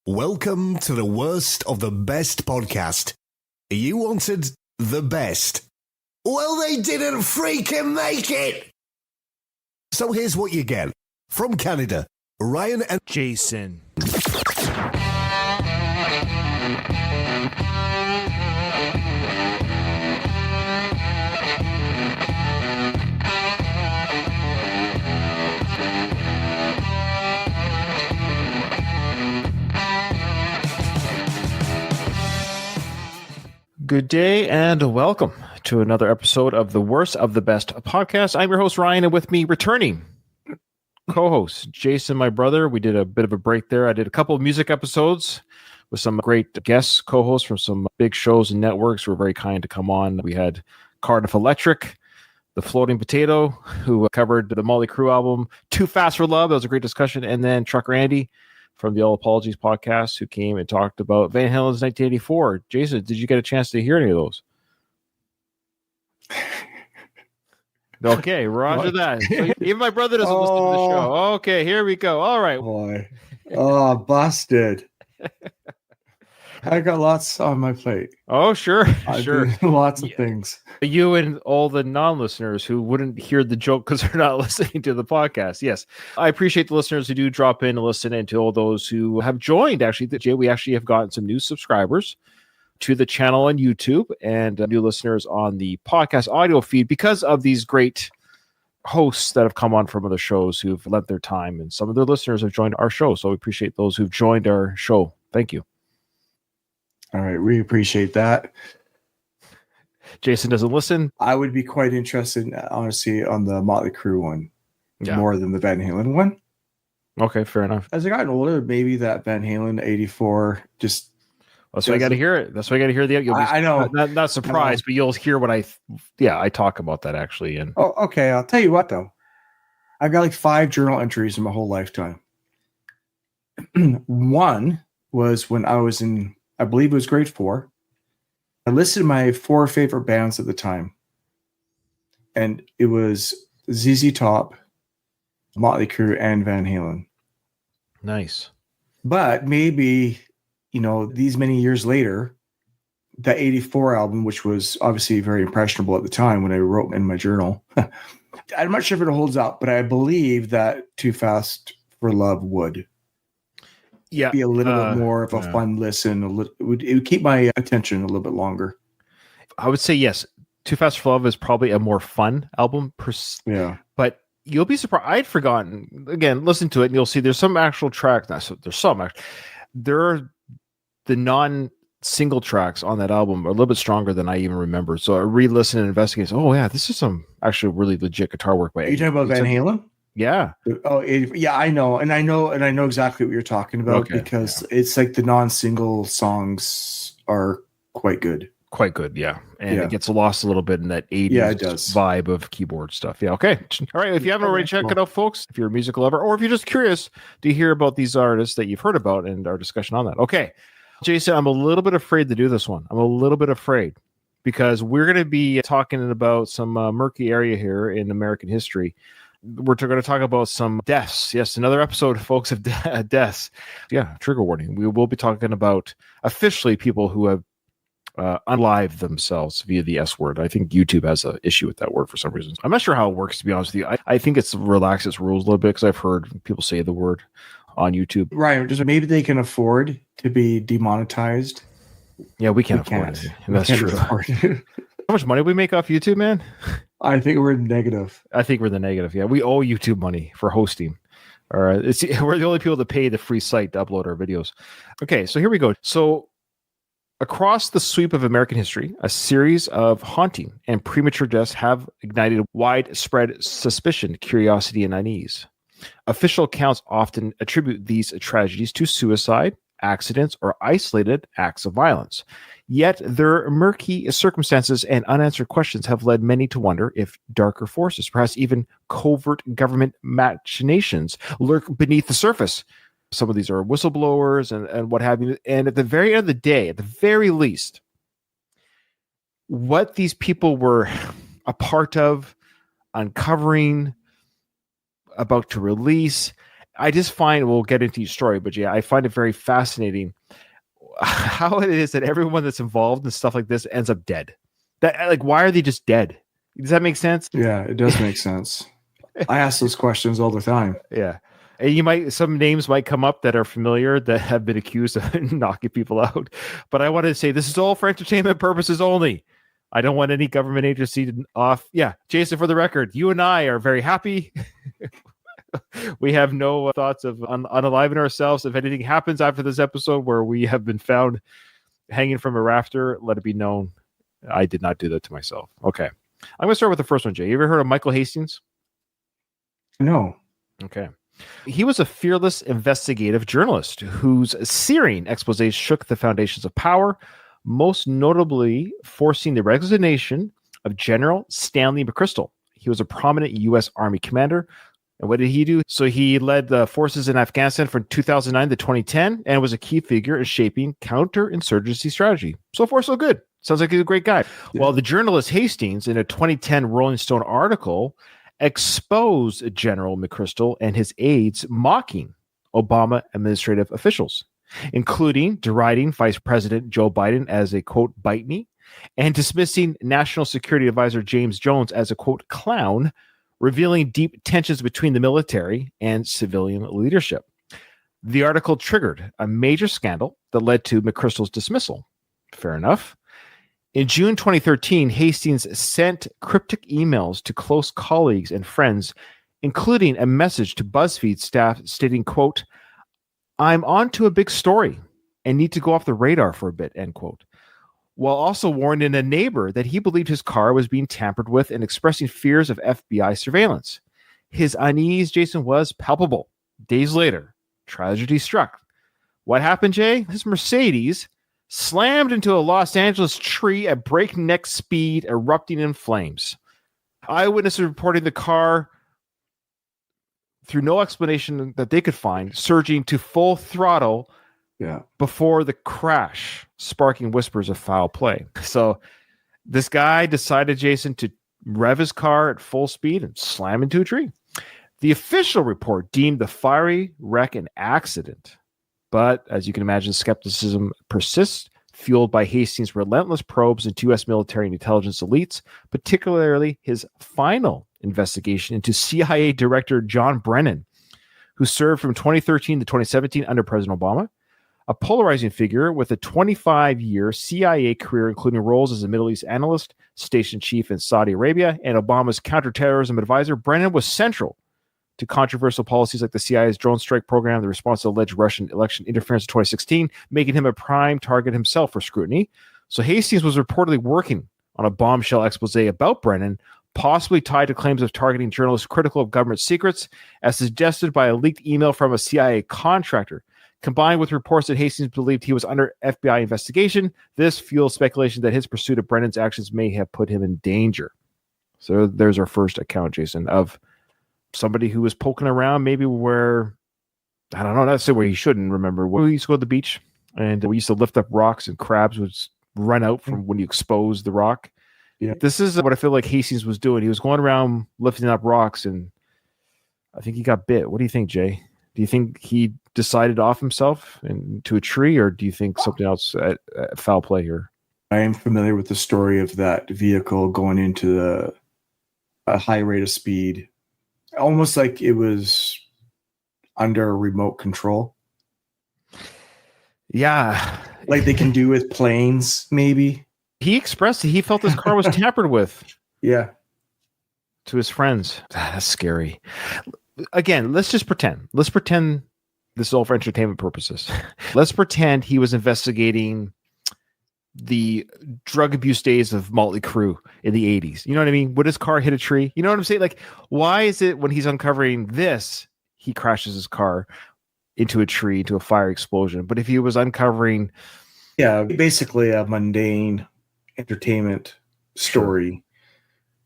Welcome to the worst of the best podcast. You wanted the best. Well, they didn't freaking make it. So here's what you get. From Canada, Ryan and Jason. Good day and welcome to another episode of the Worst of the Best podcast. I'm your host, Ryan, and with me returning co-host Jason, my brother. We did a bit of a break there. I did a couple of music episodes with some great guests, co-hosts from some big shows and networks who were very kind to come on. We had Cardiff Electric, the Floating Potato, who covered the Motley Crue album Too Fast for Love. That was a great discussion. And then Trucker Andy from the All Apologies podcast, who came and talked about Van Halen's 1984. Jason, did you get a chance to hear any of those? Okay, roger that. So even my brother doesn't listen to the show. Okay, here we go. All right. Boy. Oh, busted. I got lots on my plate. Oh, sure. Sure. Lots of things. You and all the non-listeners who wouldn't hear the joke because they're not listening to the podcast. Yes. I appreciate the listeners who do drop in and listen, and to all those who have joined. Actually, we actually have gotten some new subscribers to the channel on YouTube and new listeners on the podcast audio feed because of these great hosts that have come on from other shows who've lent their time, and some of their listeners have joined our show. So we appreciate those who've joined our show. Thank you. All right. We appreciate that. Jason doesn't listen. I would be quite interested, honestly, on the Motley Crue one more than the Van Halen one. Okay, fair enough. As I got older, maybe that Van Halen 84 just... That's why I got to hear it. That's why I got to hear the... You'll be I know. Not surprised, but you'll hear what I talk about that, actually. And Oh, okay. I'll tell you what, though. I've got like 5 journal entries in my whole lifetime. One was when I was in... I believe it was grade 4. I listed my 4 favorite bands at the time. And it was ZZ Top, Motley Crue, and Van Halen. nice. But maybe, these many years later, that 84 album, which was obviously very impressionable at the time when I wrote in my journal, I'm not sure if it holds up, but I believe that Too Fast for Love would. Yeah, be a little bit more of a fun listen. It would keep my attention a little bit longer. I would say yes. Too Fast for Love is probably a more fun album. But you'll be surprised. I'd forgotten. Again, listen to it and you'll see there's some actual tracks. There are the non-single tracks on that album are a little bit stronger than I even remember. So I re-listen and investigate. Oh yeah, this is some actually really legit guitar work by. Are you talking about Van Halen? Yeah. Oh, yeah, I know. And I know exactly what you're talking about because it's like the non-single songs are quite good. Quite good, yeah. And it gets lost a little bit in that 80s vibe of keyboard stuff. Yeah, okay. All right, if you haven't already checked it out, folks, if you're a music lover or if you're just curious to hear about these artists that you've heard about and our discussion on that. Okay. Jason, I'm a little bit afraid to do this one. I'm a little bit afraid because we're going to be talking about some murky area here in American history. We're going to talk about some deaths. Yes, another episode, folks, of deaths. Yeah, trigger warning. We will be talking about officially people who have unlived themselves via the S word. I think YouTube has an issue with that word for some reason. I'm not sure how it works, to be honest with you. I think it's relaxed its rules a little bit because I've heard people say the word on YouTube. Right. Just maybe they can afford to be demonetized. Yeah, we can't afford it. That's true. How much money do we make off YouTube, man? I think we're negative. I think we're the negative. Yeah, we owe YouTube money for hosting. All right, we're the only people that pay the free site to upload our videos. Okay, so here we go. So across the sweep of American history, a series of haunting and premature deaths have ignited widespread suspicion, curiosity, and unease. Official accounts often attribute these tragedies to suicide, accidents, or isolated acts of violence. Yet their murky circumstances and unanswered questions have led many to wonder if darker forces, perhaps even covert government machinations, lurk beneath the surface. Some of these are whistleblowers and what have you. And at the very end of the day, at the very least, what these people were a part of, uncovering, about to release, I just find, we'll get into each story, but yeah, I find it very fascinating how it is that everyone that's involved in stuff like this ends up dead. That, like, why are they just dead? Does that make sense? Yeah, it does make sense. I ask those questions all the time. Yeah. And some names might come up that are familiar that have been accused of knocking people out. But I wanted to say this is all for entertainment purposes only. I don't want any government agency off. Yeah, Jason, for the record, you and I are very happy. We have no thoughts of unaliving ourselves. If anything happens after this episode where we have been found hanging from a rafter, let it be known I did not do that to myself. Okay. I'm going to start with the first one, Jay. You ever heard of Michael Hastings? No. Okay. He was a fearless investigative journalist whose searing exposés shook the foundations of power, most notably forcing the resignation of General Stanley McChrystal. He was a prominent U.S. Army commander. And what did he do? So he led the forces in Afghanistan from 2009 to 2010 and was a key figure in shaping counterinsurgency strategy. So far, so good. Sounds like he's a great guy. Yeah. Well, the journalist Hastings, in a 2010 Rolling Stone article, exposed General McChrystal and his aides mocking Obama administrative officials, including deriding Vice President Joe Biden as a, quote, bite me, and dismissing National Security Advisor James Jones as a, quote, clown, revealing deep tensions between the military and civilian leadership. The article triggered a major scandal that led to McChrystal's dismissal. Fair enough. In June 2013, Hastings sent cryptic emails to close colleagues and friends, including a message to BuzzFeed staff stating, quote, I'm on to a big story and need to go off the radar for a bit, end quote, while also warning a neighbor that he believed his car was being tampered with and expressing fears of FBI surveillance. His unease, Jason, was palpable. Days later, tragedy struck. What happened, Jay? His Mercedes slammed into a Los Angeles tree at breakneck speed, erupting in flames. Eyewitnesses reporting the car, through no explanation that they could find, surging to full throttle before the crash, sparking whispers of foul play. So this guy decided, Jason, to rev his car at full speed and slam into a tree. The official report deemed the fiery wreck an accident. But as you can imagine, skepticism persists, fueled by Hastings' relentless probes into U.S. military and intelligence elites, particularly his final investigation into CIA Director John Brennan, who served from 2013 to 2017 under President Obama, a polarizing figure with a 25-year CIA career, including roles as a Middle East analyst, station chief in Saudi Arabia, and Obama's counterterrorism advisor. Brennan was central to controversial policies like the CIA's drone strike program, the response to alleged Russian election interference in 2016, making him a prime target himself for scrutiny. So Hastings was reportedly working on a bombshell expose about Brennan, possibly tied to claims of targeting journalists critical of government secrets, as suggested by a leaked email from a CIA contractor. Combined with reports that Hastings believed he was under FBI investigation, this fuels speculation that his pursuit of Brennan's actions may have put him in danger. So there's our first account, Jason, of somebody who was poking around maybe where, I don't know, not to say where he shouldn't. Remember, we used to go to the beach and we used to lift up rocks and crabs would run out from when you expose the rock. Yeah. This is what I feel like Hastings was doing. He was going around lifting up rocks and I think he got bit. What do you think, Jay? Do you think he decided off himself into a tree, or do you think something else at foul play here? I am familiar with the story of that vehicle going into a high rate of speed, almost like it was under remote control. Yeah. Like they can do with planes, maybe. He expressed that he felt his car was tampered with. Yeah. To his friends. That's scary. Again, let's just pretend. Let's pretend this is all for entertainment purposes. Let's pretend he was investigating the drug abuse days of Motley Crue in the 80s. You know what I mean? Would his car hit a tree? You know what I'm saying? Like, why is it when he's uncovering this, he crashes his car into a tree, into a fire explosion? But if he was uncovering... Yeah, basically a mundane entertainment story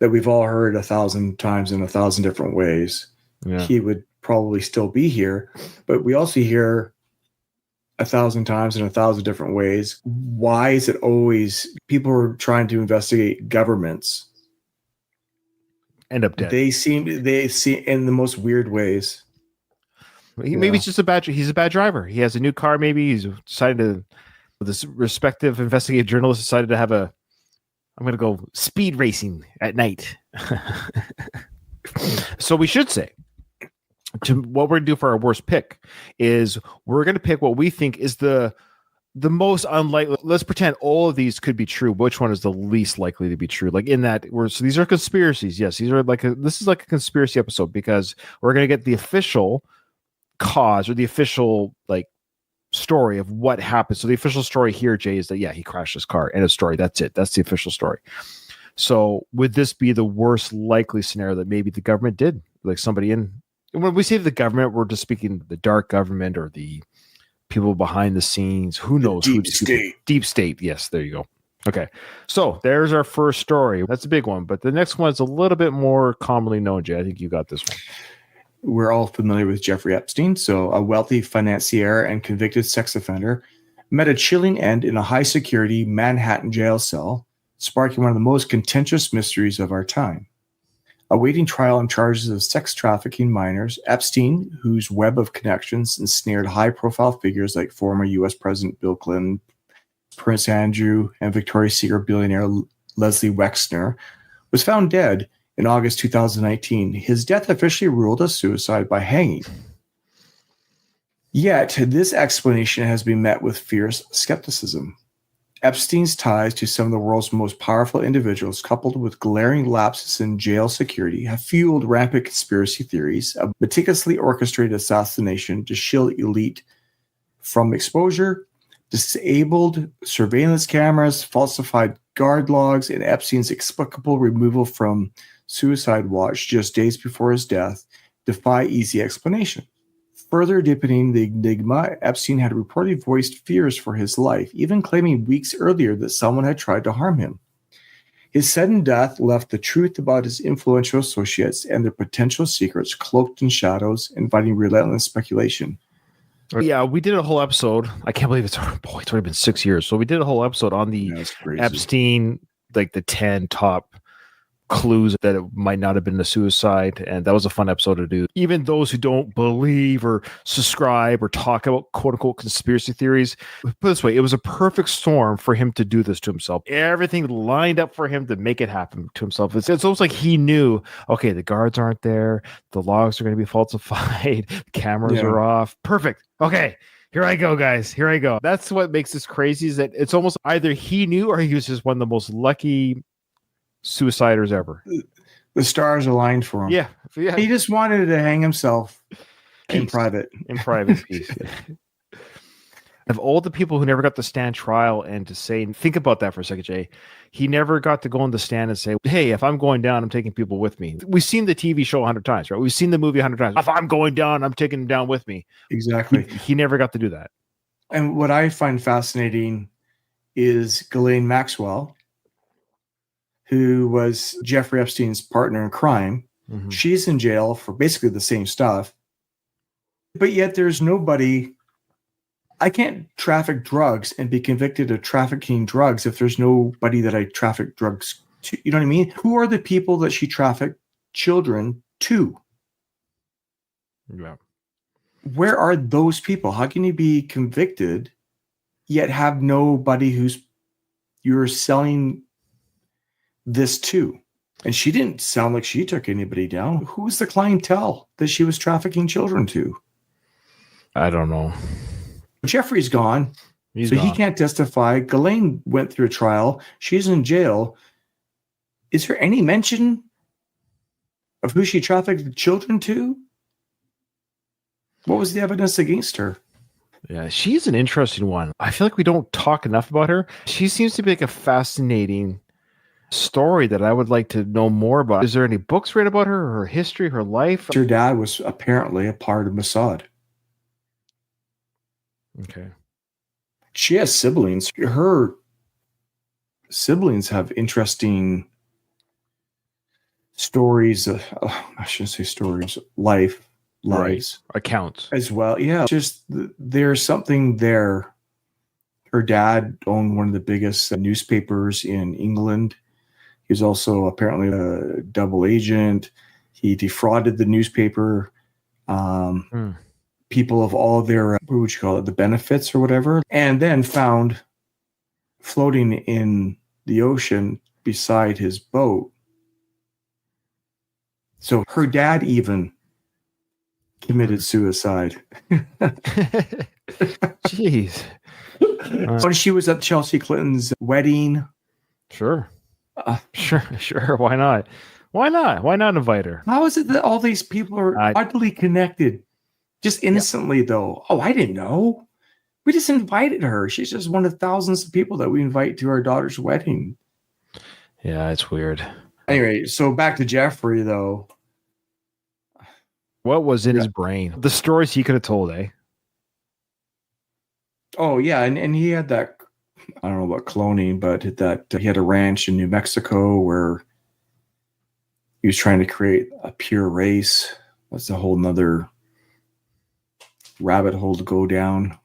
that we've all heard 1,000 times in 1,000 different ways, he would probably still be here. But we also hear 1,000 times in 1,000 different ways. Why is it always people are trying to investigate governments end up dead? They see in the most weird ways. Maybe he's just he's a bad driver. He has a new car. Maybe he's decided to, this respective investigative journalist decided to have I'm going to go speed racing at night. So we should say, what we're going to do for our worst pick is we're going to pick what we think is the most unlikely. Let's pretend all of these could be true. Which one is the least likely to be true? Like in that, so these are conspiracies. Yes, these are this is like a conspiracy episode because we're going to get the official cause or the official story of what happened. So the official story here, Jay, is that he crashed his car. End of story. That's it. That's the official story. So would this be the worst likely scenario that maybe the government did, like somebody in? When we say the government, we're just speaking the dark government or the people behind the scenes. Who knows? Deep state. Deep state. Yes, there you go. Okay. So there's our first story. That's a big one. But the next one is a little bit more commonly known, Jay. I think you got this one. We're all familiar with Jeffrey Epstein. So a wealthy financier and convicted sex offender met a chilling end in a high-security Manhattan jail cell, sparking one of the most contentious mysteries of our time. Awaiting trial on charges of sex trafficking minors, Epstein, whose web of connections ensnared high-profile figures like former U.S. President Bill Clinton, Prince Andrew, and Victoria's Secret billionaire Leslie Wexner, was found dead in August 2019. His death officially ruled a suicide by hanging. Yet, this explanation has been met with fierce skepticism. Epstein's ties to some of the world's most powerful individuals, coupled with glaring lapses in jail security, have fueled rampant conspiracy theories of meticulously orchestrated assassination to shield elite from exposure, disabled surveillance cameras, falsified guard logs, and Epstein's explicable removal from suicide watch just days before his death defy easy explanation. Further deepening the enigma, Epstein had reportedly voiced fears for his life, even claiming weeks earlier that someone had tried to harm him. His sudden death left the truth about his influential associates and their potential secrets cloaked in shadows, inviting relentless speculation. Yeah, we did a whole episode. I can't believe it's already been 6 years. So we did a whole episode on the Epstein, the 10 top clues that it might not have been a suicide, and that was a fun episode to do. Even those who don't believe or subscribe or talk about quote-unquote conspiracy theories, put it this way, it was a perfect storm for him to do this to himself. Everything lined up for him to make it happen to himself. It's almost like he knew, okay, the guards aren't there, the logs are going to be falsified, the cameras are off. Perfect. Okay, here I go, guys. Here I go. That's what makes this crazy, is that it's almost either he knew or he was just one of the most lucky suiciders ever. The stars aligned for him. Yeah. He just wanted to hang himself in private peace. Of all the people who never got to stand trial and to say, think about that for a second, Jay. He never got to go on the stand and say, hey, if I'm going down, I'm taking people with me. We've seen the TV show 100 times, right? We've seen the movie 100 times. If I'm going down, I'm taking them down with me. Exactly. He never got to do that. And what I find fascinating is Ghislaine Maxwell, who was Jeffrey Epstein's partner in crime. Mm-hmm. She's in jail for basically the same stuff. But yet there's nobody. I can't traffic drugs and be convicted of trafficking drugs if there's nobody that I traffic drugs to. You know what I mean? Who are the people that she trafficked children to? Yeah. Where are those people? How can you be convicted yet have nobody who's you're selling this too? And she didn't sound like she took anybody down. Who was the clientele that she was trafficking children to? I don't know. Jeffrey's gone. He can't testify. Ghislaine went through a trial. She's in jail. Is there any mention of who she trafficked the children to? What was the evidence against her? Yeah, she's an interesting one. I feel like we don't talk enough about her. She seems to be like a fascinating story that I would like to know more about. Is there any books written about her history, her life? Her dad was apparently a part of Mossad. Okay. She has siblings. Her siblings have interesting stories. I shouldn't say stories. Lives. Accounts. As well. Yeah. Just there's something there. Her dad owned one of the biggest newspapers in England. He's also apparently a double agent. He defrauded the newspaper. people of all their, what would you call it, the benefits or whatever, and then found floating in the ocean beside his boat. So her dad even committed suicide. Jeez. When she was at Chelsea Clinton's wedding. Sure. Sure. Why not? Why not invite her? How is it that all these people are oddly connected? Just innocently, though. Oh, I didn't know. We just invited her. She's just one of thousands of people that we invite to our daughter's wedding. Yeah, it's weird. Anyway, so back to Jeffrey, though. What was in his brain? The stories he could have told, eh? Oh, yeah. And he had that, I don't know about cloning, but that he had a ranch in New Mexico where he was trying to create a pure race. That's a whole nother rabbit hole to go down.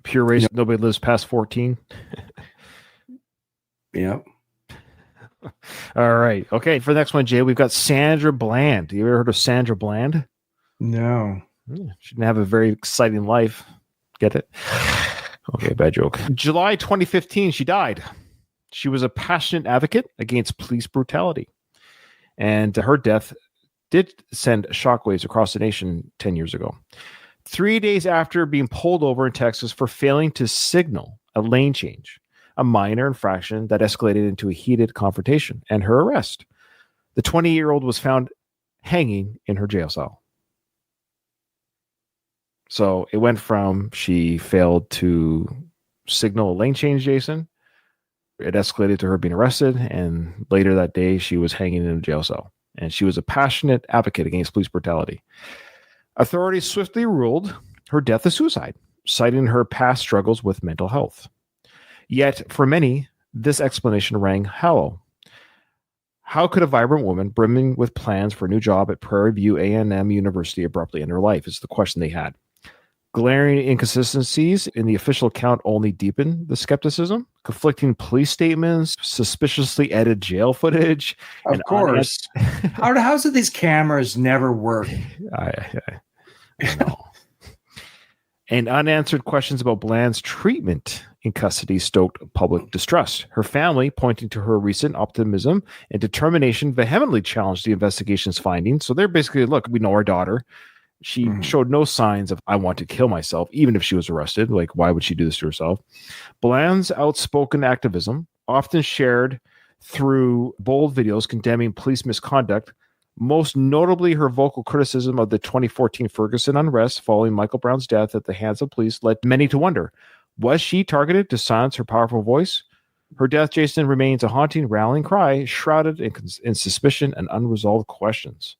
Pure race, nobody lives past 14. Yep. All right. Okay. For the next one, Jay, we've got Sandra Bland. You ever heard of Sandra Bland? No. She didn't have a very exciting life. Get it? Okay, bad joke. July 2015, she died. She was a passionate advocate against police brutality. And her death did send shockwaves across the nation 10 years ago. 3 days after being pulled over in Texas for failing to signal a lane change, a minor infraction that escalated into a heated confrontation, and her arrest, the 20-year-old was found hanging in her jail cell. So it went from she failed to signal a lane change, Jason. It escalated to her being arrested, and later that day, she was hanging in a jail cell. And she was a passionate advocate against police brutality. Authorities swiftly ruled her death a suicide, citing her past struggles with mental health. Yet, for many, this explanation rang hollow. How could a vibrant woman brimming with plans for a new job at Prairie View A&M University abruptly end her life? Is the question they had. Glaring inconsistencies in the official account only deepened the skepticism. Conflicting police statements, suspiciously edited jail footage. Of course. How's it these cameras never work? I know. And unanswered questions about Bland's treatment in custody stoked public distrust. Her family, pointing to her recent optimism and determination, vehemently challenged the investigation's findings. So they're basically, look, we know our daughter. She showed no signs of, I want to kill myself, even if she was arrested. Like, why would she do this to herself? Bland's outspoken activism, often shared through bold videos condemning police misconduct, most notably her vocal criticism of the 2014 Ferguson unrest following Michael Brown's death at the hands of police, led many to wonder, was she targeted to silence her powerful voice? Her death, Jason, remains a haunting, rallying cry, shrouded in suspicion and unresolved questions.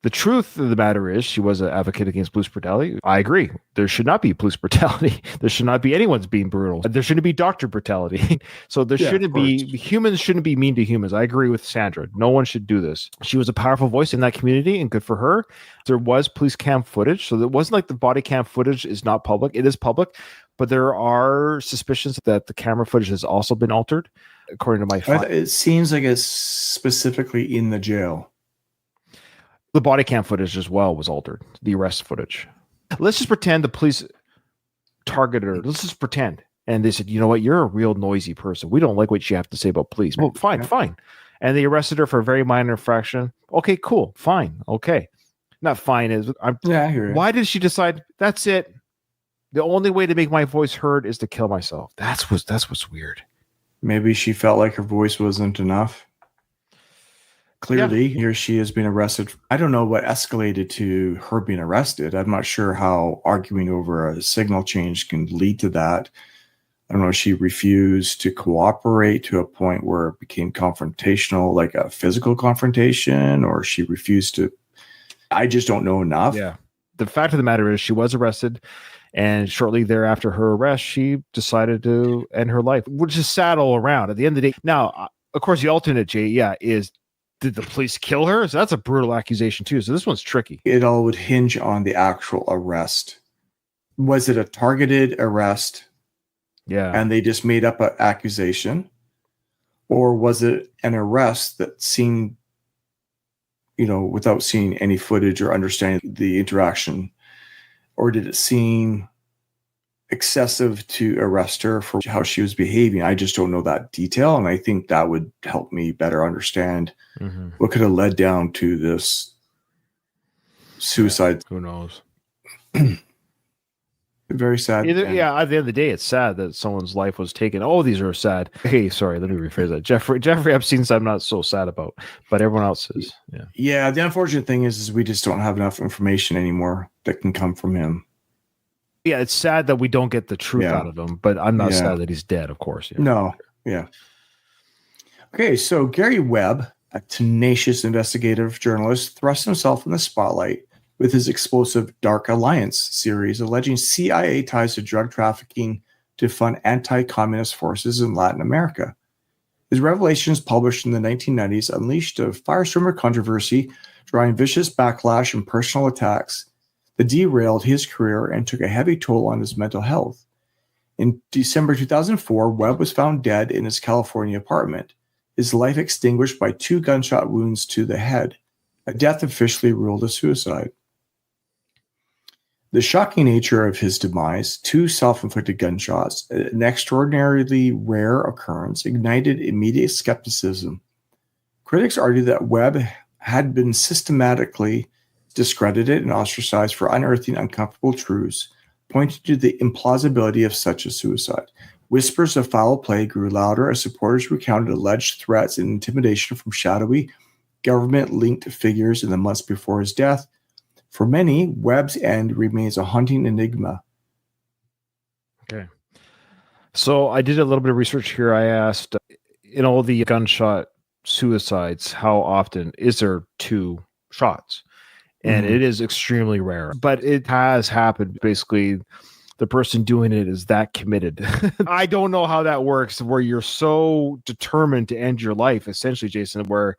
The truth of the matter is she was an advocate against police brutality. I agree. There should not be police brutality. There should not be anyone's being brutal. There shouldn't be doctor brutality. So there shouldn't be, humans shouldn't be mean to humans. I agree with Sandra. No one should do this. She was a powerful voice in that community, and good for her. There was police cam footage. So it wasn't like the body cam footage is not public. It is public, but there are suspicions that the camera footage has also been altered, according to my phone. It seems like it's specifically in the jail. The body cam footage as well was altered. The arrest footage. Let's just pretend the police targeted her. Let's just pretend. And they said, you know what? You're a real noisy person. We don't like what you have to say about police. Well, fine. And they arrested her for a very minor infraction. Okay, cool. Fine. Okay. Not fine. I hear you. Why did she decide, that's it? The only way to make my voice heard is to kill myself. That's what's weird. Maybe she felt like her voice wasn't enough. Clearly, here she has been arrested. I don't know what escalated to her being arrested. I'm not sure how arguing over a signal change can lead to that. I don't know if she refused to cooperate to a point where it became confrontational, like a physical confrontation, or she refused to. I just don't know enough. Yeah. The fact of the matter is she was arrested, and shortly thereafter her arrest, she decided to end her life, which is sad all around. At the end of the day, now, of course, the alternate, Jay, is did the police kill her? So that's a brutal accusation too. So this one's tricky. It all would hinge on the actual arrest. Was it a targeted arrest? Yeah. And they just made up an accusation? Or was it an arrest that seemed, without seeing any footage or understanding the interaction, or did it seem excessive to arrest her for how she was behaving? I just don't know that detail, and I think that would help me better understand what could have led down to this suicide. Who knows? Very sad. At the end of the day, it's sad that someone's life was taken. Oh, these are sad. Hey, sorry, let me rephrase that. Jeffrey Epstein's I'm not so sad about, but everyone else is. Yeah. The unfortunate thing is we just don't have enough information anymore that can come from him. Yeah, it's sad that we don't get the truth out of him, but I'm not sad that he's dead, of course. No. Yeah. Okay, so Gary Webb, a tenacious investigative journalist, thrust himself in the spotlight with his explosive Dark Alliance series, alleging CIA ties to drug trafficking to fund anti-communist forces in Latin America. His revelations, published in the 1990s, unleashed a firestorm of controversy, drawing vicious backlash and personal attacks that derailed his career and took a heavy toll on his mental health. In December 2004, Webb was found dead in his California apartment, his life extinguished by 2 gunshot wounds to the head, a death officially ruled a suicide. The shocking nature of his demise, 2 self-inflicted gunshots, an extraordinarily rare occurrence, ignited immediate skepticism. Critics argue that Webb had been systematically discredited and ostracized for unearthing uncomfortable truths, pointing to the implausibility of such a suicide. Whispers of foul play grew louder as supporters recounted alleged threats and intimidation from shadowy, government-linked figures in the months before his death. For many, Webb's end remains a haunting enigma. Okay. So I did a little bit of research here. I asked, in all the gunshot suicides, how often is there 2 shots? And it is extremely rare. But it has happened. Basically, the person doing it is that committed. I don't know how that works, where you're so determined to end your life, essentially, Jason, where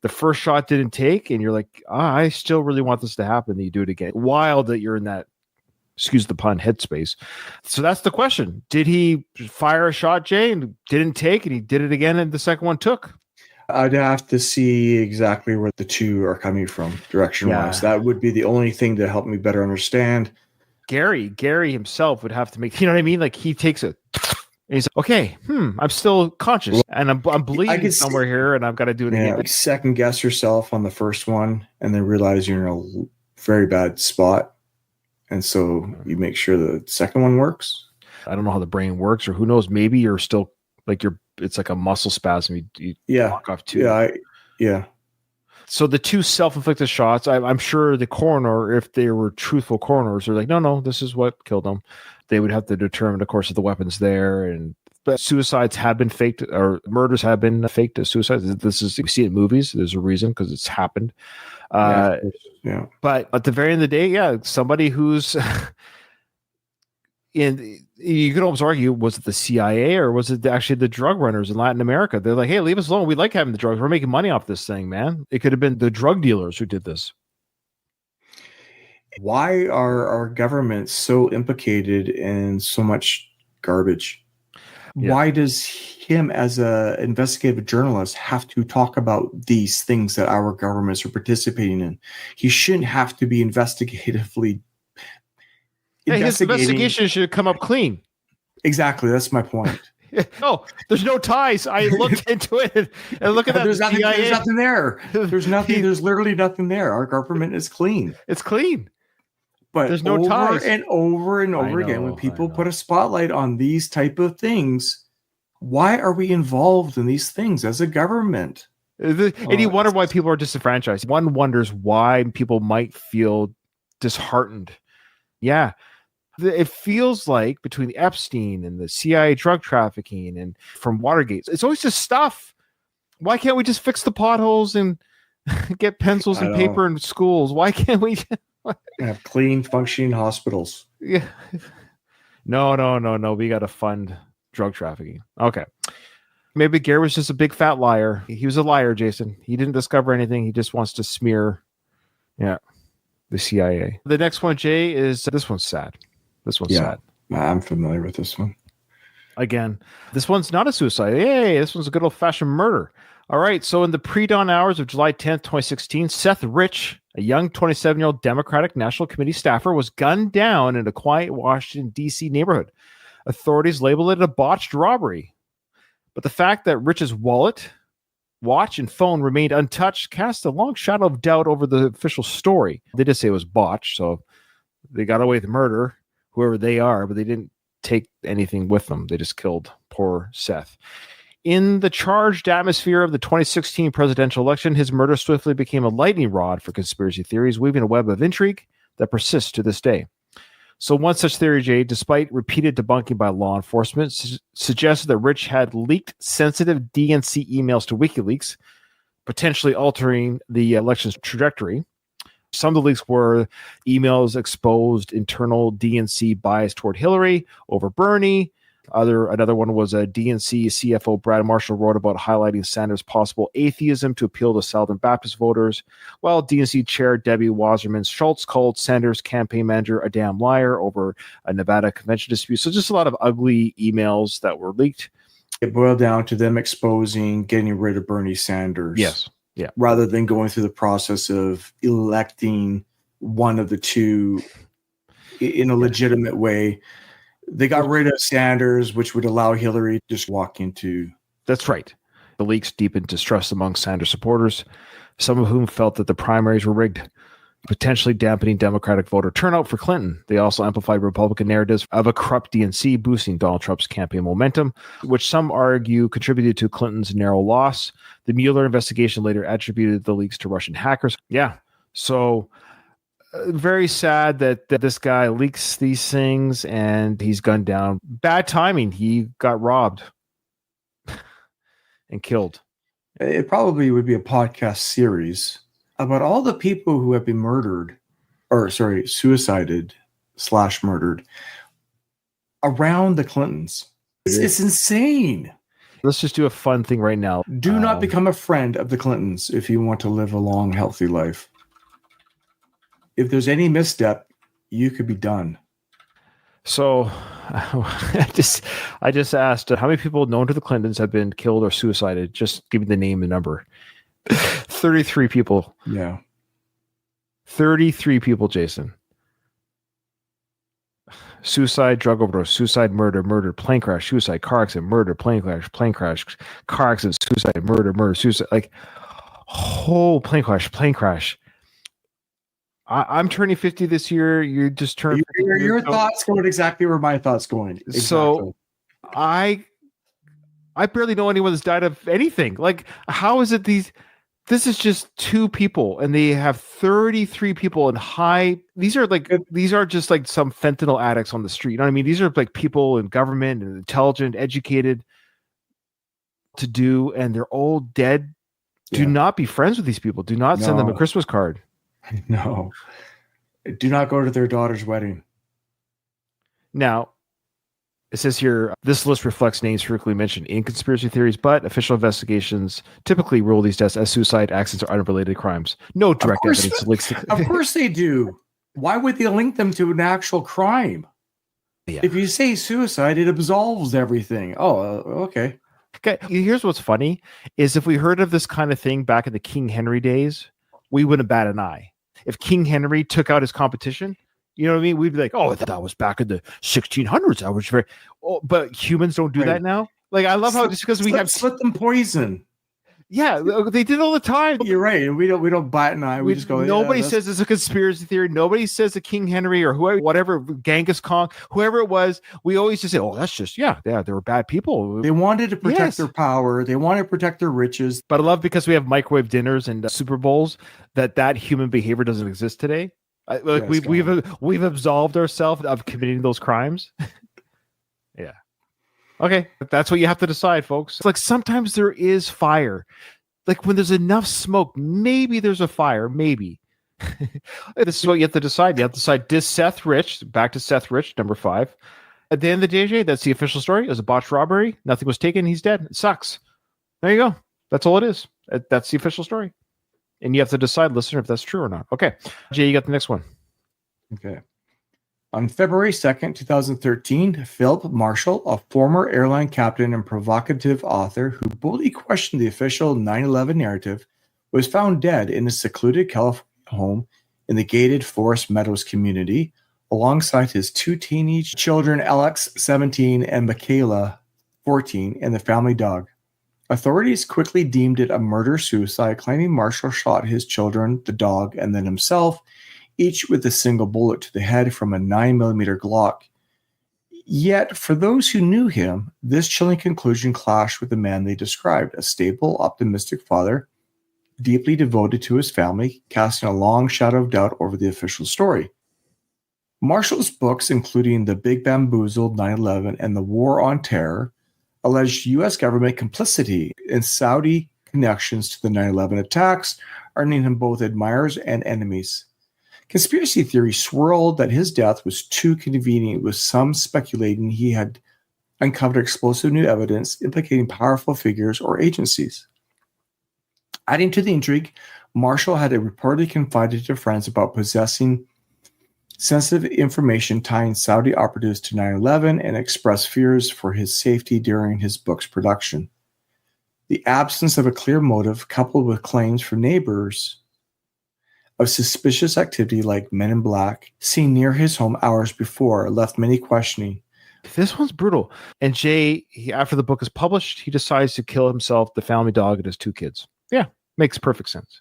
the first shot didn't take, and you're like, I still really want this to happen. And you do it again. Wild that you're in that, excuse the pun, headspace. So that's the question. Did he fire a shot, Jay, and didn't take, and he did it again, and the second one took? I'd have to see exactly where the 2 are coming from, direction-wise. That would be the only thing to help me better understand. Gary himself would have to make, you know what I mean? Like, he takes it. And he's like, okay, I'm still conscious, and I'm bleeding somewhere here, and I've got to do it again. Like, second guess yourself on the first one, and then realize you're in a very bad spot, and so you make sure the second one works. I don't know how the brain works, or who knows? Maybe you're still like it's like a muscle spasm. You walk off 2. Yeah. So the 2 self-inflicted shots, I'm sure the coroner, if they were truthful coroners, are like, no, this is what killed them. They would have to determine, of course, if the weapon's there. But suicides have been faked, or murders have been faked as suicides. This is, you see it in movies. There's a reason, because it's happened. But at the very end of the day, somebody who's you could almost argue, was it the CIA or was it actually the drug runners in Latin America? They're like, hey, leave us alone. We like having the drugs. We're making money off this thing, man. It could have been the drug dealers who did this. Why are our governments so implicated in so much garbage? Why does him, as an investigative journalist, have to talk about these things that our governments are participating in? He shouldn't have to be investigatively. His investigation should come up clean. Exactly. That's my point. No, there's no ties. I looked into it and look at that. There's nothing there. There's nothing. There's literally nothing there. Our government is clean. It's clean. But there's no ties. And over again, when people put a spotlight on these type of things, why are we involved in these things as a government? And you wonder why people are disenfranchised. One wonders why people might feel disheartened. Yeah. It feels like between the Epstein and the CIA drug trafficking and from Watergate, it's always just stuff. Why can't we just fix the potholes and get pencils and paper in schools? Why can't we have clean, functioning hospitals? Yeah. No. We got to fund drug trafficking. Okay. Maybe Gary was just a big fat liar. He was a liar, Jason. He didn't discover anything. He just wants to smear the CIA. The next one, Jay, is this one's sad. This one's sad. I'm familiar with this one. Again, this one's not a suicide. Hey, this one's a good old-fashioned murder. All right, so in the pre-dawn hours of July 10th, 2016, Seth Rich, a young 27-year-old Democratic National Committee staffer, was gunned down in a quiet Washington, D.C. neighborhood. Authorities labeled it a botched robbery. But the fact that Rich's wallet, watch, and phone remained untouched cast a long shadow of doubt over the official story. They did say it was botched, so they got away with murder, whoever they are, but they didn't take anything with them. They just killed poor Seth. In the charged atmosphere of the 2016 presidential election, his murder swiftly became a lightning rod for conspiracy theories, weaving a web of intrigue that persists to this day. So one such theory, Jay, despite repeated debunking by law enforcement, suggested that Rich had leaked sensitive DNC emails to WikiLeaks, potentially altering the election's trajectory. Some of the leaks were emails exposed internal DNC bias toward Hillary over Bernie. Another one was a DNC CFO Brad Marshall wrote about highlighting Sanders' possible atheism to appeal to Southern Baptist voters, while DNC Chair Debbie Wasserman Schultz called Sanders' campaign manager a damn liar over a Nevada convention dispute. So just a lot of ugly emails that were leaked. It boiled down to them exposing getting rid of Bernie Sanders. Yes. Yeah. Rather than going through the process of electing one of the two in a legitimate way. They got rid of Sanders, which would allow Hillary to just walk into. That's right. The leaks deepened distrust among Sanders supporters, some of whom felt that the primaries were rigged, potentially dampening Democratic voter turnout for Clinton. They also amplified Republican narratives of a corrupt DNC, boosting Donald Trump's campaign momentum, which some argue contributed to Clinton's narrow loss. The Mueller investigation later attributed the leaks to Russian hackers. Yeah. So very sad that this guy leaks these things and he's gunned down. Bad timing. He got robbed and killed. It probably would be a podcast series about all the people who have been suicided / murdered around the Clintons. It's insane. Let's just do a fun thing right now. Do not become a friend of the Clintons if you want to live a long, healthy life. If there's any misstep, you could be done. So I just asked how many people known to the Clintons have been killed or suicided. Just give me the name and number. 33 people. Yeah. 33 people, Jason. Suicide, drug overdose, suicide, murder, plane crash, suicide, car accident, murder, plane crash, car accident, suicide, murder, suicide. Like, whole plane crash. I'm turning 50 this year. You just turned. Your thoughts going exactly where my thoughts going. Exactly. So, I barely know anyone that's died of anything. Like, how is it this is just 2 people and they have 33 people in high. These are just like some fentanyl addicts on the street. You know what I mean? These are like people in government and intelligent, educated to do, and they're all dead. Yeah. Do not be friends with these people. Do not send them a Christmas card. No. Do not go to their daughter's wedding. Now, it says here, this list reflects names frequently mentioned in conspiracy theories, but official investigations typically rule these deaths as suicide, accidents, or unrelated crimes. No direct evidence links to. Of course they do. Why would they link them to an actual crime? Yeah. If you say suicide, it absolves everything. Oh, okay. Okay. Here's what's funny is if we heard of this kind of thing back in the King Henry days, we wouldn't bat an eye. If King Henry took out his competition, you know what I mean? We'd be like, oh, that was back in the 1600s. I was very, but humans don't do that now. Like, I love how just because we have slit them poison. Yeah, they did all the time. You're right. We don't bat an eye. We just go. Nobody says it's a conspiracy theory. Nobody says that King Henry or whoever, whatever, Genghis Khan, whoever it was. We always just say, oh, that's just they were bad people. They wanted to protect their power. They wanted to protect their riches. But I love because we have microwave dinners and Super Bowls that human behavior doesn't exist today. We've absolved ourselves of committing those crimes. Yeah. Okay, that's what you have to decide, folks. It's like sometimes there is fire. Like when there's enough smoke, maybe there's a fire, maybe. This is what you have to decide. You have to decide, does Seth Rich, back to Seth Rich, number 5. At the end of the day, that's the official story. It was a botched robbery. Nothing was taken. He's dead. It sucks. There you go. That's all it is. That's the official story. And you have to decide, listener, if that's true or not. Okay. Jay, you got the next one. Okay. On February 2nd, 2013, Philip Marshall, a former airline captain and provocative author who boldly questioned the official 9/11 narrative, was found dead in a secluded California home in the gated Forest Meadows community, alongside his two teenage children, Alex, 17, and Michaela, 14, and the family dog. Authorities quickly deemed it a murder-suicide, claiming Marshall shot his children, the dog, and then himself, each with a single bullet to the head from a 9mm Glock. Yet, for those who knew him, this chilling conclusion clashed with the man they described, a stable, optimistic father, deeply devoted to his family, casting a long shadow of doubt over the official story. Marshall's books, including The Big Bamboozled, 9/11, and The War on Terror, alleged U.S. government complicity in Saudi connections to the 9/11 attacks, earning him both admirers and enemies. Conspiracy theories swirled that his death was too convenient, with some speculating he had uncovered explosive new evidence implicating powerful figures or agencies. Adding to the intrigue, Marshall had reportedly confided to friends about possessing sensitive information tying Saudi operatives to 9/11 and expressed fears for his safety during his book's production. The absence of a clear motive, coupled with claims from neighbors of suspicious activity like men in black seen near his home hours before, left many questioning. This one's brutal. And Jay, after the book is published, he decides to kill himself, the family dog, and his two kids. Yeah, makes perfect sense.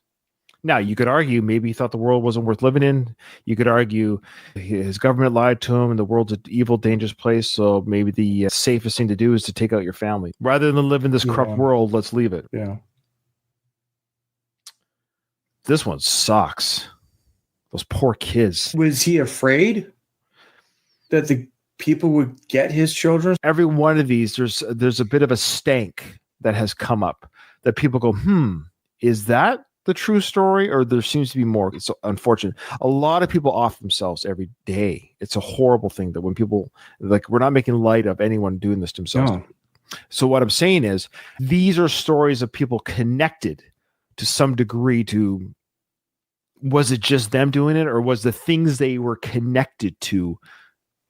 Now, you could argue maybe he thought the world wasn't worth living in. You could argue his government lied to him and the world's an evil, dangerous place. So maybe the safest thing to do is to take out your family. Rather than live in this corrupt world, let's leave it. Yeah. This one sucks. Those poor kids. Was he afraid that the people would get his children? Every one of these, there's a bit of a stank that has come up that people go, is that the true story, or there seems to be more? It's unfortunate. A lot of people off themselves every day. It's a horrible thing that when people, like, we're not making light of anyone doing this to themselves. No. So what I'm saying is these are stories of people connected to some degree to, was it just them doing it, or was the things they were connected to,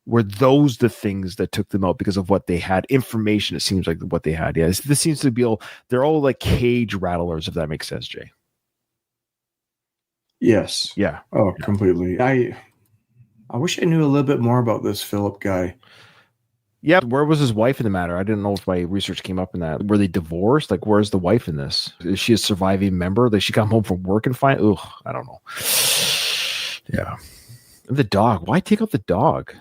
were those the things that took them out because of what they had? Information, it seems like what they had. Yeah, this seems to be they're all like cage rattlers, if that makes sense, Jay. Yes. Yeah. Oh, yeah. Completely. I wish I knew a little bit more about this Philip guy. Yeah. Where was his wife in the matter? I didn't know if my research came up in that. Were they divorced? Like, where's the wife in this? Is she a surviving member? Like, she got home from work and find? Ugh, I don't know. Yeah. And the dog. Why take out the dog?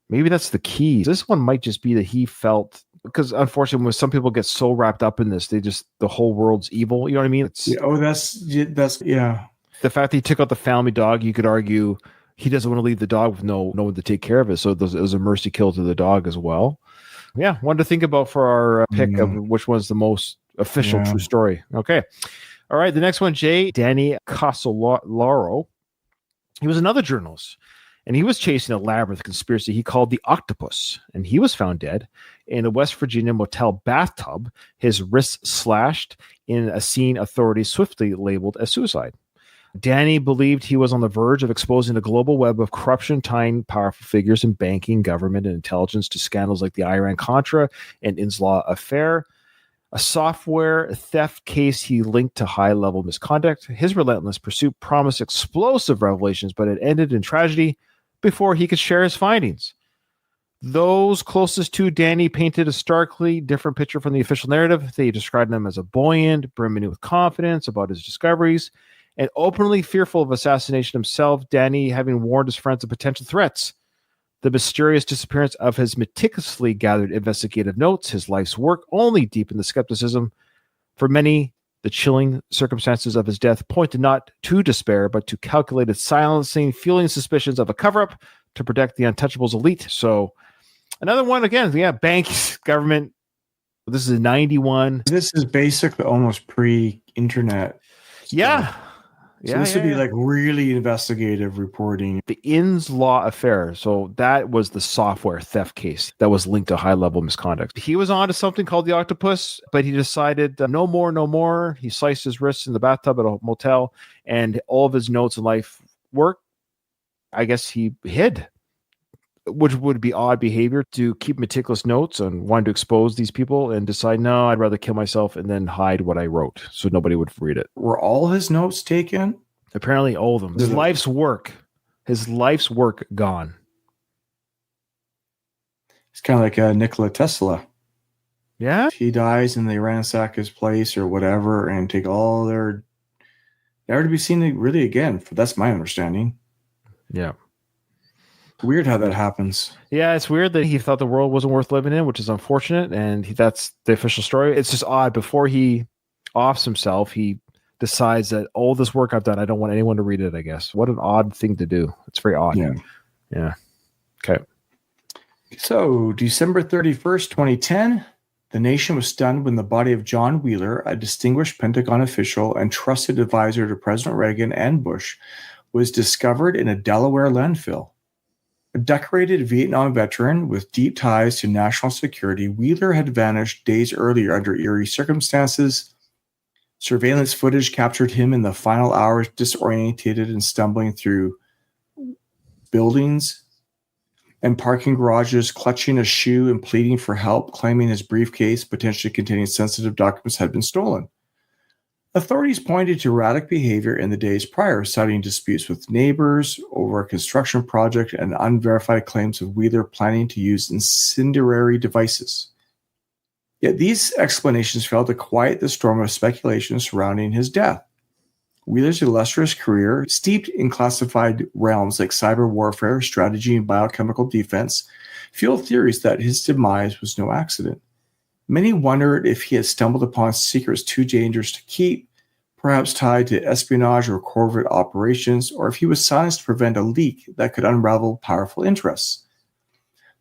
Maybe that's the key. This one might just be that he felt, because unfortunately, when some people get so wrapped up in this, the whole world's evil. You know what I mean? That's yeah. The fact that he took out the family dog, you could argue he doesn't want to leave the dog with no one to take care of it. So it was a mercy kill to the dog as well. Yeah, one to think about for our pick of which one's the most official true story. Okay. All right, the next one, Jay, Danny Casolaro. He was another journalist, and he was chasing a labyrinth conspiracy he called the Octopus, and he was found dead in a West Virginia motel bathtub, his wrists slashed in a scene authorities swiftly labeled as suicide. Danny believed he was on the verge of exposing a global web of corruption tying powerful figures in banking, government, and intelligence to scandals like the Iran-Contra and Inslaw affair. A software theft case he linked to high-level misconduct. His relentless pursuit promised explosive revelations, but it ended in tragedy before he could share his findings. Those closest to Danny painted a starkly different picture from the official narrative. They described him as a buoyant, brimming with confidence about his discoveries, and openly fearful of assassination himself, Danny having warned his friends of potential threats. The mysterious disappearance of his meticulously gathered investigative notes, his life's work, only deepened the skepticism. For many, the chilling circumstances of his death pointed not to despair, but to calculated silencing, fueling suspicions of a cover-up to protect the untouchables elite. So another one, again, banks, government. This is 91. This is basically almost pre-internet stuff. Yeah. So this would be like really investigative reporting. The Inslaw affair. So that was the software theft case that was linked to high-level misconduct. He was on to something called the Octopus, but he decided no more. He sliced his wrists in the bathtub at a motel, and all of his notes and life work, I guess he hid. which would be odd behavior to keep meticulous notes on wanting to expose these people and decide, no, I'd rather kill myself and then hide what I wrote so nobody would read it. Were all his notes taken? Apparently all of them. His life's work gone. It's kind of like Nikola Tesla. Yeah. He dies and they ransack his place or whatever and take all their, never to be seen really again. That's my understanding. Yeah. Weird how that happens. Yeah, it's weird that he thought the world wasn't worth living in, which is unfortunate. And that's the official story. It's just odd. Before he offs himself, he decides that all this work I've done, I don't want anyone to read it, I guess. What an odd thing to do. It's very odd. Yeah. Okay. So, December 31st, 2010, the nation was stunned when the body of John Wheeler, a distinguished Pentagon official and trusted advisor to President Reagan and Bush, was discovered in a Delaware landfill. A decorated Vietnam veteran with deep ties to national security, Wheeler had vanished days earlier under eerie circumstances. Surveillance footage captured him in the final hours, disorientated and stumbling through buildings and parking garages, clutching a shoe and pleading for help, claiming his briefcase, potentially containing sensitive documents, had been stolen. Authorities pointed to erratic behavior in the days prior, citing disputes with neighbors over a construction project and unverified claims of Wheeler planning to use incendiary devices. Yet these explanations failed to quiet the storm of speculation surrounding his death. Wheeler's illustrious career, steeped in classified realms like cyber warfare, strategy, and biochemical defense, fueled theories that his demise was no accident. Many wondered if he had stumbled upon secrets too dangerous to keep, perhaps tied to espionage or covert operations, or if he was silenced to prevent a leak that could unravel powerful interests.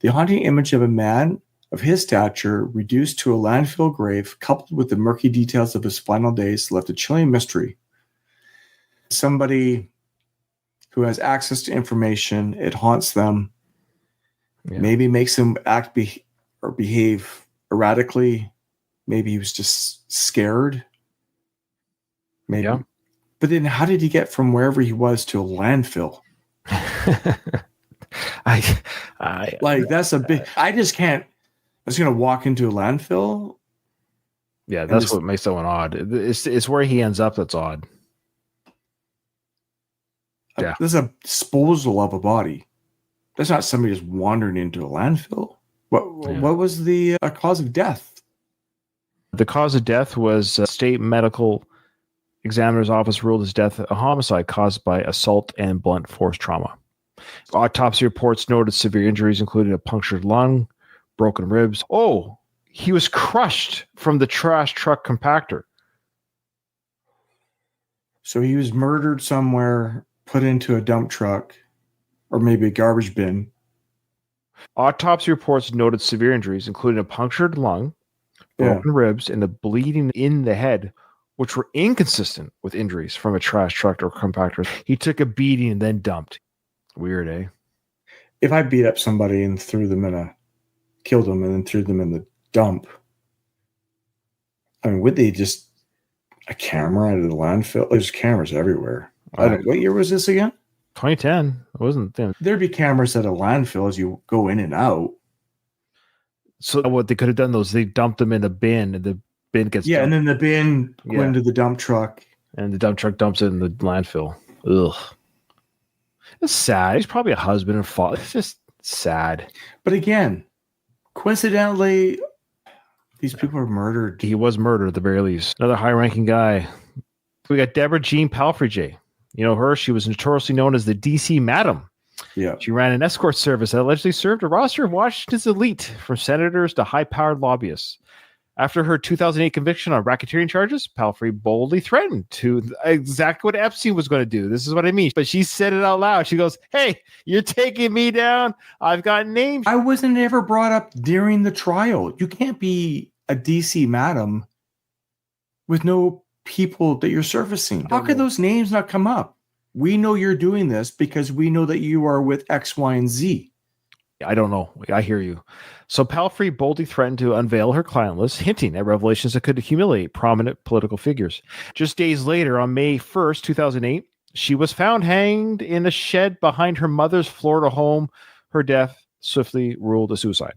The haunting image of a man of his stature reduced to a landfill grave, coupled with the murky details of his final days, left a chilling mystery. Somebody who has access to information, it haunts them, maybe makes them act or behave erratically. Maybe he was just scared. Maybe. Yeah. But then how did he get from wherever he was to a landfill? That's a big, I just can't, I was going to walk into a landfill. Yeah, that's what makes that one odd. It's where he ends up that's odd. Yeah. This is a disposal of a body. That's not somebody just wandering into a landfill. What was the cause of death? The cause of death was state medical examiner's office ruled his death a homicide caused by assault and blunt force trauma. Autopsy reports noted severe injuries, including a punctured lung, broken ribs. Oh, he was crushed from the trash truck compactor. So he was murdered somewhere, put into a dump truck, or maybe a garbage bin. Autopsy reports noted severe injuries, including a punctured lung, broken ribs, and the bleeding in the head, which were inconsistent with injuries from a trash truck or compactor. He took a beating and then dumped. Weird, eh? If I beat up somebody and killed them and then threw them in the dump, I mean, would they just a camera out of the landfill? There's cameras everywhere. What year was this again? 2010. It wasn't then. There'd be cameras at a landfill as you go in and out. So what they could have done they dumped them in a bin, and the bin gets dumped. And then the bin went into the dump truck, and the dump truck dumps it in the landfill. Ugh, it's sad. He's probably a husband and father. It's just sad. But again, coincidentally, these people are murdered. He was murdered at the very least. Another high-ranking guy. We got Deborah Jean Palfrey. You know her? She was notoriously known as the DC Madam. Yeah. She ran an escort service that allegedly served a roster of Washington's elite, from senators to high-powered lobbyists. After her 2008 conviction on racketeering charges, Palfrey boldly threatened to exactly what Epstein was going to do. This is what I mean. But she said it out loud. She goes, "Hey, you're taking me down. I've got names." I wasn't ever brought up during the trial. You can't be a DC Madam with no people that you're servicing. How could those names not come up? We know you're doing this because we know that you are with X, Y, and Z. I don't know. I hear you. So Palfrey boldly threatened to unveil her client list, hinting at revelations that could humiliate prominent political figures. Just days later, on May 1st, 2008, she was found hanged in a shed behind her mother's Florida home. Her death swiftly ruled a suicide.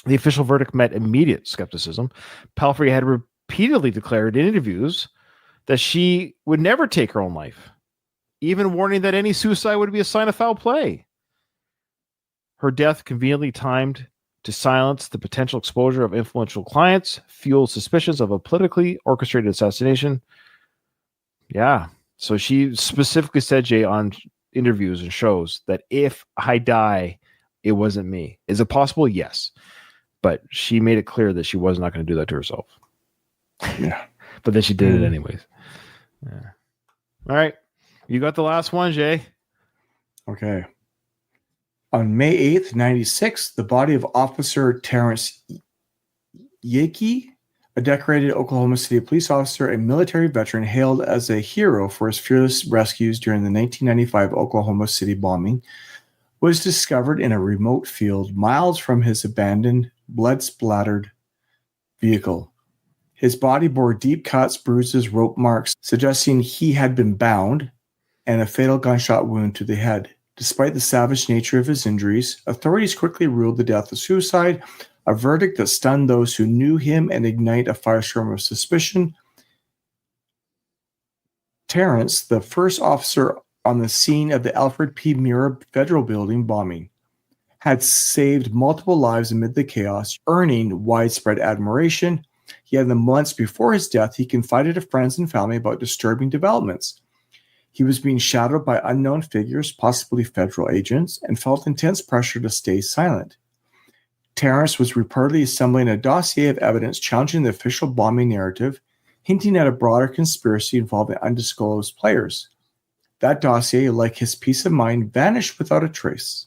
The official verdict met immediate skepticism. Palfrey had repeatedly declared in interviews that she would never take her own life, even warning that any suicide would be a sign of foul play. Her death, conveniently timed to silence the potential exposure of influential clients, fueled suspicions of a politically orchestrated assassination. Yeah. So she specifically said, Jay, on interviews and shows that if I die, it wasn't me. Is it possible? Yes. But she made it clear that she was not going to do that to herself. Yeah. But then she did it anyways. Yeah. All right. You got the last one, Jay. Okay. On May 8th, 1996, the body of Officer Terrence Yake, a decorated Oklahoma City police officer and military veteran hailed as a hero for his fearless rescues during the 1995 Oklahoma City bombing, was discovered in a remote field miles from his abandoned, blood-splattered vehicle. His body bore deep cuts, bruises, rope marks, suggesting he had been bound, and a fatal gunshot wound to the head. Despite the savage nature of his injuries, authorities quickly ruled the death a suicide, a verdict that stunned those who knew him and ignited a firestorm of suspicion. Terrence, the first officer on the scene of the Alfred P. Murrah Federal Building bombing, had saved multiple lives amid the chaos, earning widespread admiration. Yet in the months before his death, he confided to friends and family about disturbing developments. He was being shadowed by unknown figures, possibly federal agents, and felt intense pressure to stay silent. Terrence was reportedly assembling a dossier of evidence challenging the official bombing narrative, hinting at a broader conspiracy involving undisclosed players. That dossier, like his peace of mind, vanished without a trace.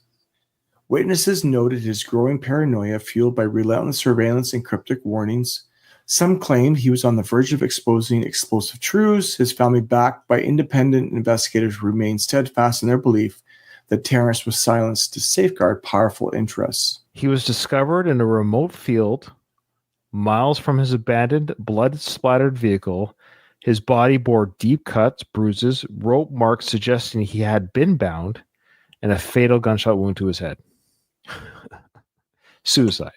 Witnesses noted his growing paranoia fueled by relentless surveillance and cryptic warnings. Some claimed he was on the verge of exposing explosive truths. His family, backed by independent investigators, remained steadfast in their belief that Terrence was silenced to safeguard powerful interests. He was discovered in a remote field, miles from his abandoned, blood-splattered vehicle. His body bore deep cuts, bruises, rope marks suggesting he had been bound, and a fatal gunshot wound to his head. Suicide.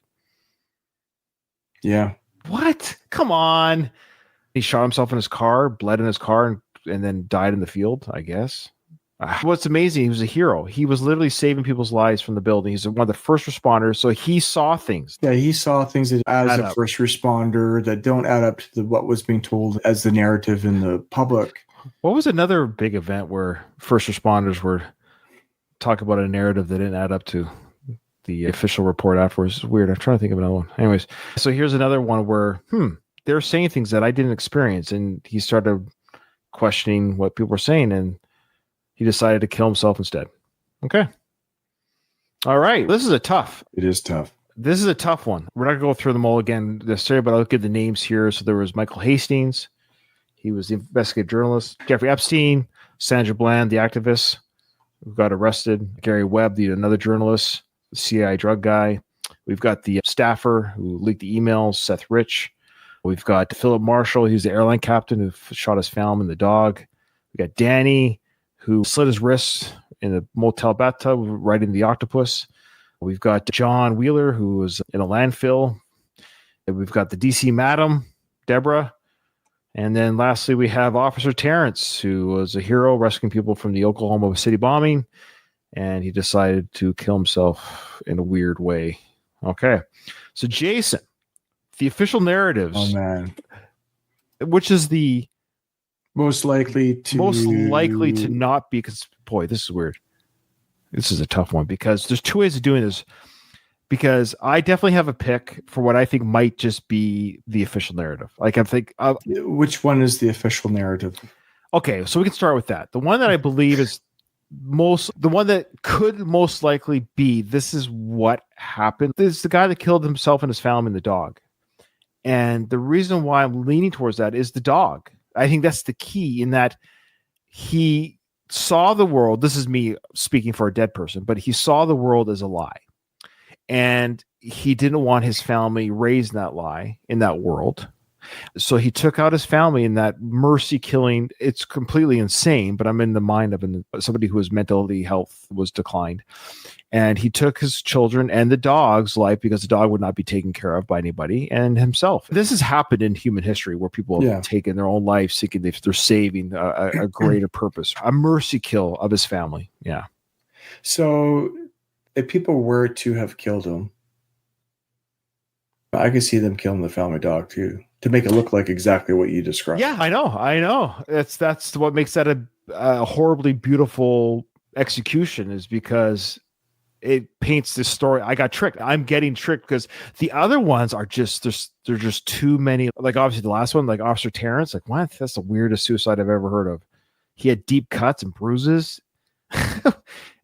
Yeah. What? Come on. He shot himself in his car, bled in his car, and then died in the field, I guess. What's amazing, he was a hero. He was literally saving people's lives from the building. He's one of the first responders, so he saw things. Yeah, he saw things that, as a first responder, that don't add up to what was being told as the narrative in the public. What was another big event where first responders were talking about a narrative that didn't add up to the official report afterwards? It's weird. I'm trying to think of another one. Anyways, so here's another one where they're saying things that I didn't experience, and he started questioning what people were saying, and he decided to kill himself instead. Okay. All right. This is a tough. It is tough. This is a tough one. We're not going to go through them all again necessarily, but I'll give the names here. So there was Michael Hastings. He was the investigative journalist. Jeffrey Epstein. Sandra Bland, the activist who got arrested. Gary Webb, another journalist. The CIA drug guy. We've got the staffer who leaked the emails, Seth Rich. We've got Philip Marshall. He's the airline captain who shot his family and the dog. We got Danny, who slit his wrists in a motel bathtub riding the octopus. We've got John Wheeler, who was in a landfill. And we've got the DC Madam, Deborah. And then lastly, we have Officer Terrence, who was a hero rescuing people from the Oklahoma City bombing. And he decided to kill himself in a weird way. Okay. So, Jason, the official narratives. Oh, man. Which is the most likely to not be, because, boy, this is weird. This is a tough one because there's two ways of doing this. Because I definitely have a pick for what I think might just be the official narrative. Like, I think. Which one is the official narrative? Okay, so we can start with that. The one that I believe is the one that could most likely be, this is what happened. This is the guy that killed himself and his family and the dog. And the reason why I'm leaning towards that is the dog. I think that's the key, in that he saw the world. This is me speaking for a dead person, but he saw the world as a lie. And he didn't want his family raised in that lie, in that world. So he took out his family in that mercy killing. It's completely insane, but I'm in the mind of somebody whose mentally health was declined. And he took his children and the dog's life because the dog would not be taken care of by anybody, and himself. This has happened in human history where people have taken their own life, thinking they're saving a greater purpose. A mercy kill of his family. Yeah. So if people were to have killed him, I could see them killing the family dog too, to make it look like exactly what you described. Yeah, I know. That's what makes that a horribly beautiful execution, is because it paints this story. I got tricked. I'm getting tricked, because the other ones are just, they're just too many. Like obviously the last one, like Officer Terrence, like what? That's the weirdest suicide I've ever heard of. He had deep cuts and bruises.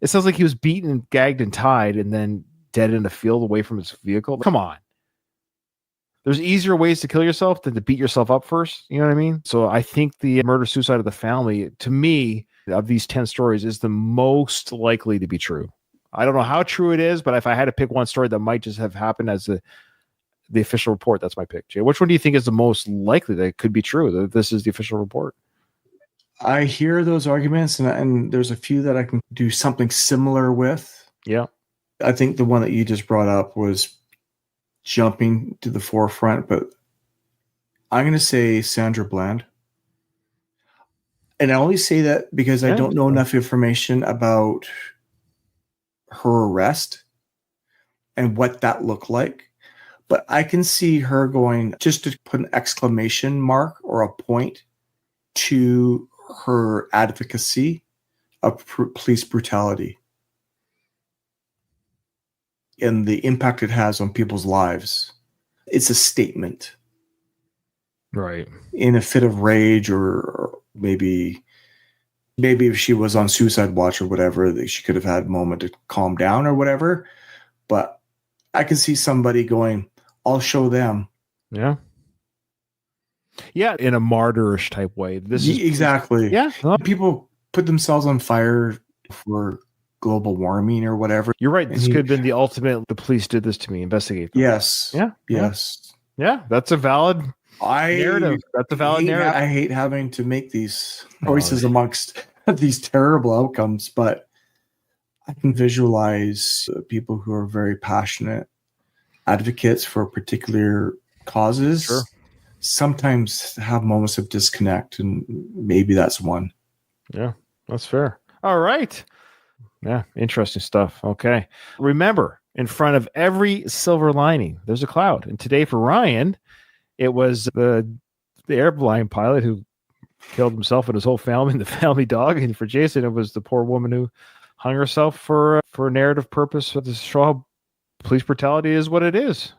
It sounds like he was beaten and gagged and tied and then dead in a field away from his vehicle. Come on. There's easier ways to kill yourself than to beat yourself up first. You know what I mean? So I think the murder-suicide of the family, to me, of these 10 stories, is the most likely to be true. I don't know how true it is, but if I had to pick one story that might just have happened as the official report, that's my pick. Jay, which one do you think is the most likely that it could be true, that this is the official report? I hear those arguments, and there's a few that I can do something similar with. Yeah. I think the one that you just brought up was jumping to the forefront, but I'm going to say Sandra Bland. And I only say that because I don't know enough information about her arrest and what that looked like. But I can see her going, just to put an exclamation mark or a point to her advocacy of police brutality and the impact it has on people's lives. It's a statement. Right. In a fit of rage, or maybe if she was on suicide watch or whatever, that she could have had a moment to calm down or whatever. But I can see somebody going, I'll show them. Yeah. Yeah, in a martyrish type way. This is exactly. Yeah. People put themselves on fire for global warming or whatever. You're right. This could have been the ultimate, the police did this to me, investigate them. Yes. Yeah. Yes. Yeah, that's a valid narrative. That's a valid narrative. I hate having to make these choices amongst these terrible outcomes, but I can visualize people who are very passionate advocates for particular causes. Sure. Sometimes have moments of disconnect, and maybe that's one. Yeah, that's fair. All right. Yeah, interesting stuff. Okay. Remember, in front of every silver lining, there's a cloud. And today for Ryan, it was the airline pilot who killed himself and his whole family and the family dog. And for Jason, it was the poor woman who hung herself for a narrative purpose to show how police brutality is what it is.